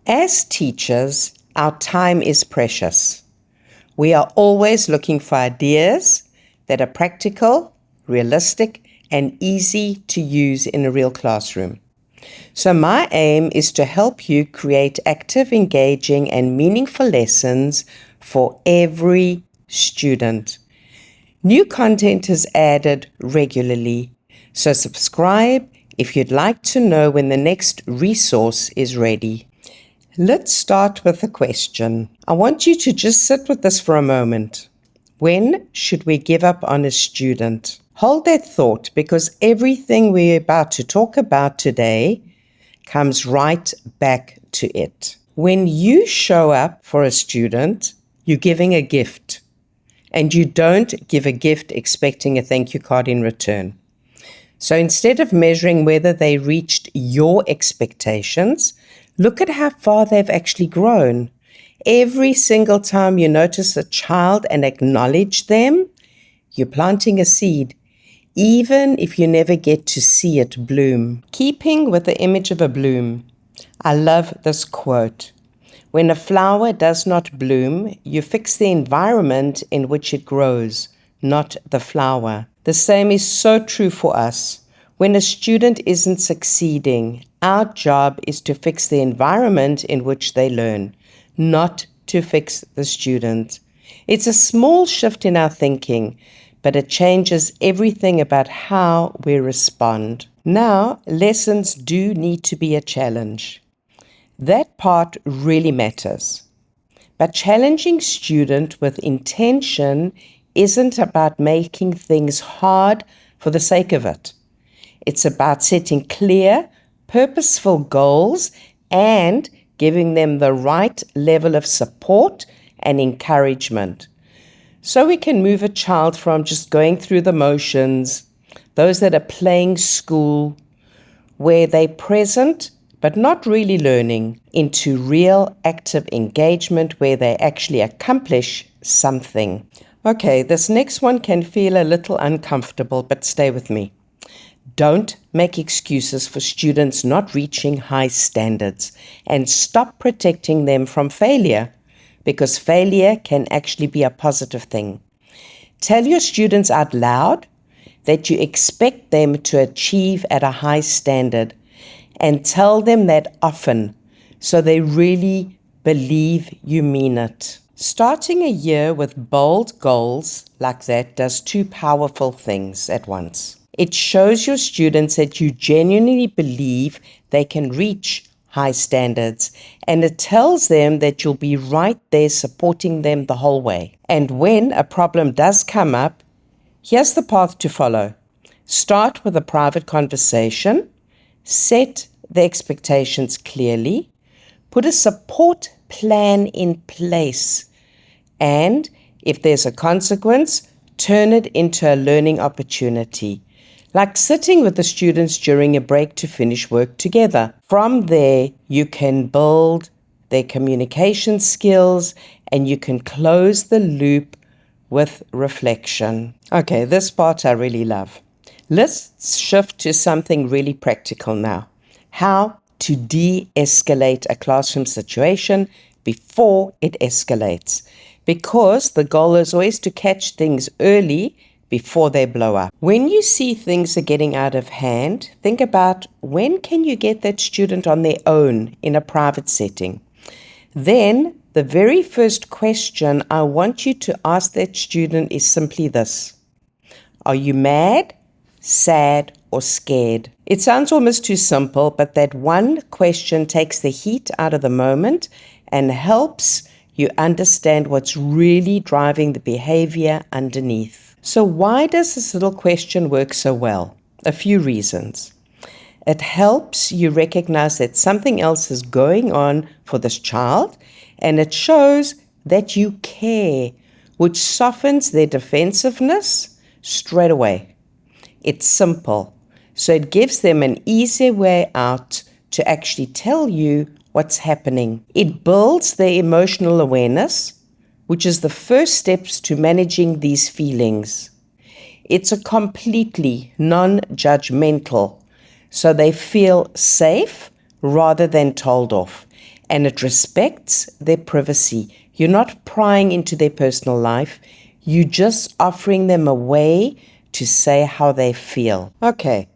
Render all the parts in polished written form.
As teachers, our time is precious. We are always looking for ideas that are practical, realistic, and easy to use in a real classroom. So my aim is to help you create active, engaging, and meaningful lessons for every student. New content is added regularly, so subscribe if you'd like to know when the next resource is ready. Let's start with a question. I want you to just sit with this for a moment. When should we give up on a student? Hold that thought, because everything we're about to talk about today comes right back to it. When you show up for a student, you're giving a gift, and you don't give a gift expecting a thank you card in return. So instead of measuring whether they reached your expectations, look at how far they've actually grown. Every single time you notice a child and acknowledge them, you're planting a seed, even if you never get to see it bloom. Keeping with the image of a bloom, I love this quote. When a flower does not bloom, you fix the environment in which it grows, not the flower. The same is so true for us. When a student isn't succeeding, our job is to fix the environment in which they learn, not to fix the student. It's a small shift in our thinking, but it changes everything about how we respond. Now, lessons do need to be a challenge. That part really matters. But challenging student with intention isn't about making things hard for the sake of it. It's about setting clear, purposeful goals and giving them the right level of support and encouragement. So we can move a child from just going through the motions, those that are playing school, where they're present but not really learning, into real active engagement where they actually accomplish something. Okay, this next one can feel a little uncomfortable, but stay with me. Don't make excuses for students not reaching high standards, and stop protecting them from failure, because failure can actually be a positive thing. Tell your students out loud that you expect them to achieve at a high standard, and tell them that often, so they really believe you mean it. Starting a year with bold goals like that does two powerful things at once. It shows your students that you genuinely believe they can reach high standards, and it tells them that you'll be right there supporting them the whole way. And when a problem does come up, here's the path to follow. Start with a private conversation. Set the expectations clearly, put a support plan in place, and if there's a consequence, turn it into a learning opportunity, like sitting with the students during a break to finish work together. From there, you can build their communication skills and you can close the loop with reflection. Okay, this part I really love. Let's shift to something really practical now. How to de-escalate a classroom situation before it escalates. Because the goal is always to catch things early before they blow up. When you see things are getting out of hand, think about when can you get that student on their own in a private setting. Then the very first question I want you to ask that student is simply this. Are you mad, sad, or scared? It sounds almost too simple, but that one question takes the heat out of the moment and helps you understand what's really driving the behavior underneath. So why does this little question work so well? A few reasons. It helps you recognize that something else is going on for this child, and it shows that you care, which softens their defensiveness straight away. It's simple, so it gives them an easy way out to actually tell you what's happening. It builds their emotional awareness, which is the first steps to managing these feelings. It's a completely non-judgmental, so they feel safe rather than told off. and it respects their privacy. You're not prying into their personal life. You're just offering them a way to say how they feel. Okay,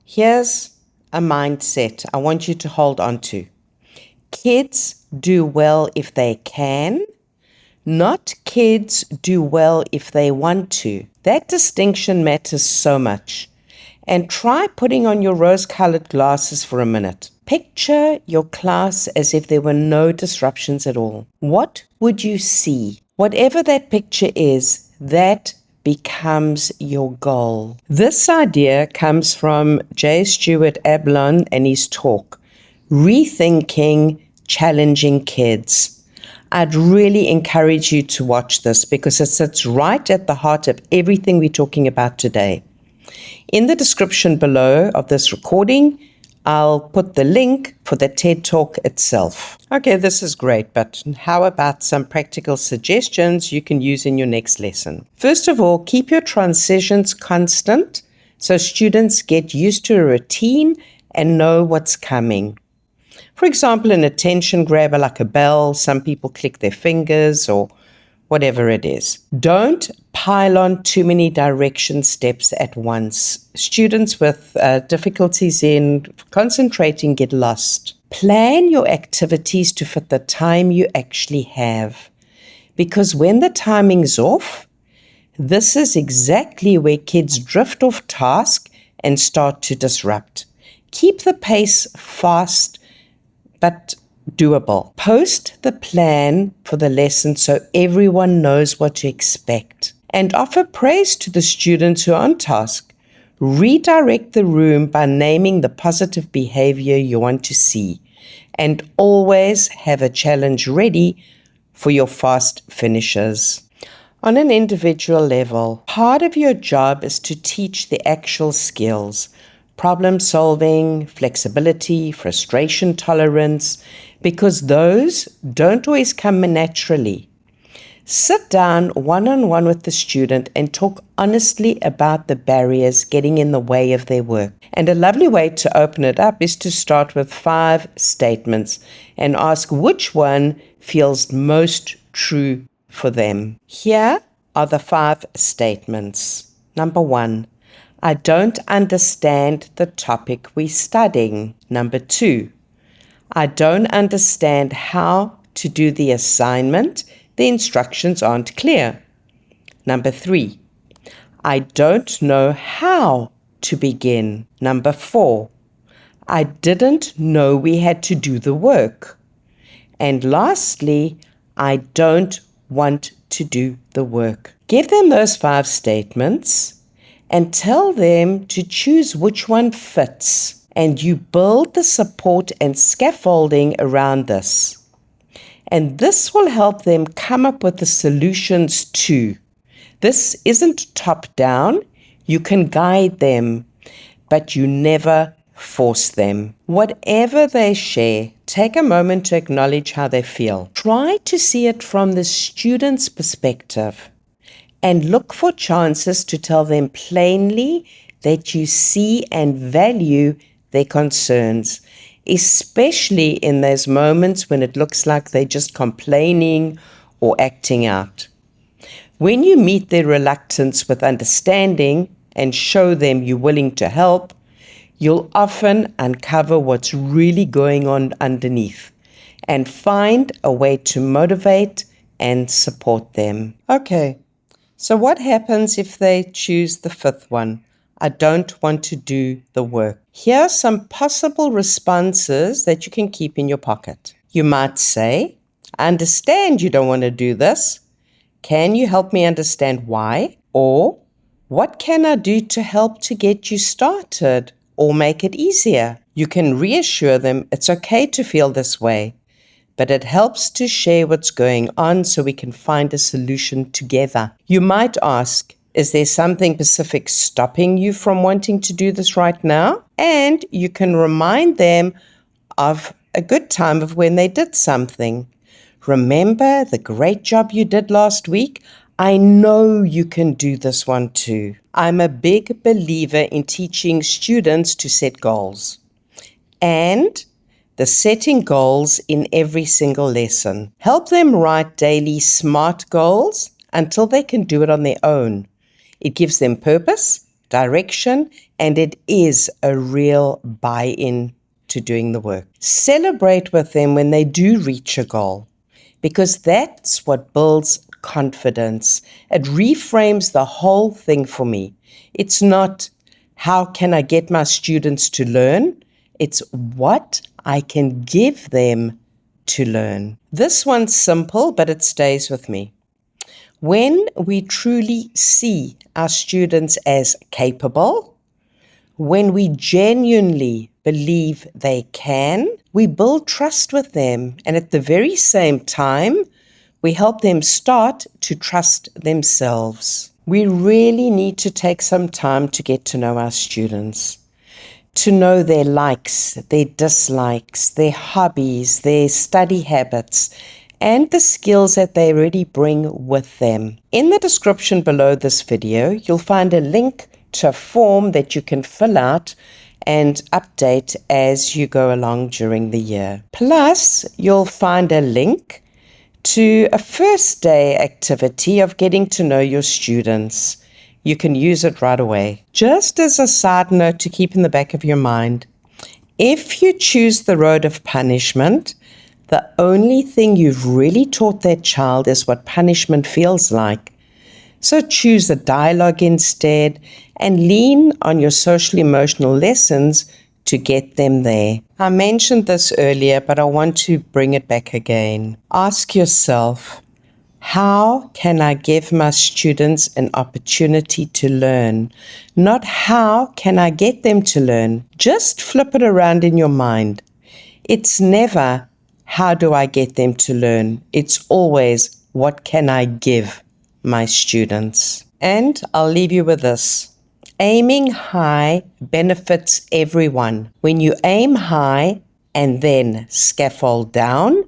here's a mindset I want you to hold on to. Kids do well if they can, not kids do well if they want to. That distinction matters so much. And try putting on your rose-colored glasses for a minute. Picture your class as if there were no disruptions at all. What would you see? Whatever that picture is, that becomes your goal. This idea comes from J. Stewart Ablon and his talk, Rethinking Challenging Kids. I'd really encourage you to watch this because it sits right at the heart of everything we're talking about today. In the description below of this recording, I'll put the link for the TED Talk itself. Okay, this is great, but how about some practical suggestions you can use in your next lesson? First of all, keep your transitions constant so students get used to a routine and know what's coming. For example, an attention grabber like a bell, some people click their fingers or whatever it is. Don't pile on too many direction steps at once. Students with difficulties in concentrating get lost. Plan your activities to fit the time you actually have. Because when the timing's off, this is exactly where kids drift off task and start to disrupt. Keep the pace fast but doable. Post the plan for the lesson so everyone knows what to expect. And offer praise to the students who are on task. Redirect the room by naming the positive behavior you want to see. And always have a challenge ready for your fast finishers. On an individual level, part of your job is to teach the actual skills. Problem solving, flexibility, frustration tolerance, because those don't always come naturally. Sit down one-on-one with the student and talk honestly about the barriers getting in the way of their work. And a lovely way to open it up is to start with 5 statements and ask which one feels most true for them. Here are the 5 statements. Number 1. I don't understand the topic we're studying. Number 2, I don't understand how to do the assignment. The instructions aren't clear. Number 3, I don't know how to begin. Number 4, I didn't know we had to do the work. And lastly, I don't want to do the work. Give them those 5 statements and tell them to choose which one fits, and you build the support and scaffolding around this. And this will help them come up with the solutions too. This isn't top down. You can guide them, but you never force them. Whatever they share, take a moment to acknowledge how they feel. Try to see it from the student's perspective. And look for chances to tell them plainly that you see and value their concerns, especially in those moments when it looks like they're just complaining or acting out. When you meet their reluctance with understanding and show them you're willing to help, you'll often uncover what's really going on underneath and find a way to motivate and support them. Okay. So what happens if they choose the 5th one? I don't want to do the work. Here are some possible responses that you can keep in your pocket. You might say, I understand you don't want to do this. Can you help me understand why? Or, what can I do to help to get you started or make it easier? You can reassure them it's okay to feel this way, but it helps to share what's going on so we can find a solution together. You might ask, is there something specific stopping you from wanting to do this right now? And you can remind them of a good time of when they did something. Remember the great job you did last week? I know you can do this one too. I'm a big believer in teaching students to set goals. And the setting goals in every single lesson. Help them write daily SMART goals until they can do it on their own. It gives them purpose, direction, and it is a real buy-in to doing the work. Celebrate with them when they do reach a goal, because that's what builds confidence. It reframes the whole thing for me. It's not, how can I get my students to learn? It's what I can give them to learn. This one's simple, but it stays with me. When we truly see our students as capable, when we genuinely believe they can, we build trust with them, and at the very same time, we help them start to trust themselves. We really need to take some time to get to know our students, to know their likes, their dislikes, their hobbies, their study habits, and the skills that they already bring with them. In the description below this video, you'll find a link to a form that you can fill out and update as you go along during the year. Plus, you'll find a link to a first day activity of getting to know your students. You can use it right away. Just as a side note to keep in the back of your mind, if you choose the road of punishment, the only thing you've really taught that child is what punishment feels like. So choose a dialogue instead and lean on your social emotional lessons to get them there. I mentioned this earlier, but I want to bring it back again. Ask yourself, how can I give my students an opportunity to learn? Not how can I get them to learn? Just flip it around in your mind. It's never, how do I get them to learn? It's always, what can I give my students? And I'll leave you with this. Aiming high benefits everyone. When you aim high and then scaffold down,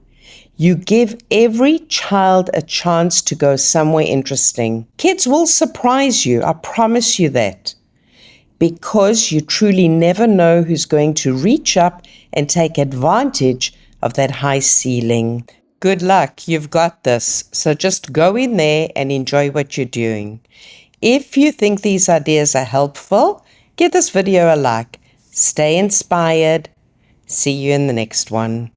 you give every child a chance to go somewhere interesting. Kids will surprise you, I promise you that, because you truly never know who's going to reach up and take advantage of that high ceiling. Good luck, you've got this. So just go in there and enjoy what you're doing. If you think these ideas are helpful, give this video a like. Stay inspired. See you in the next one.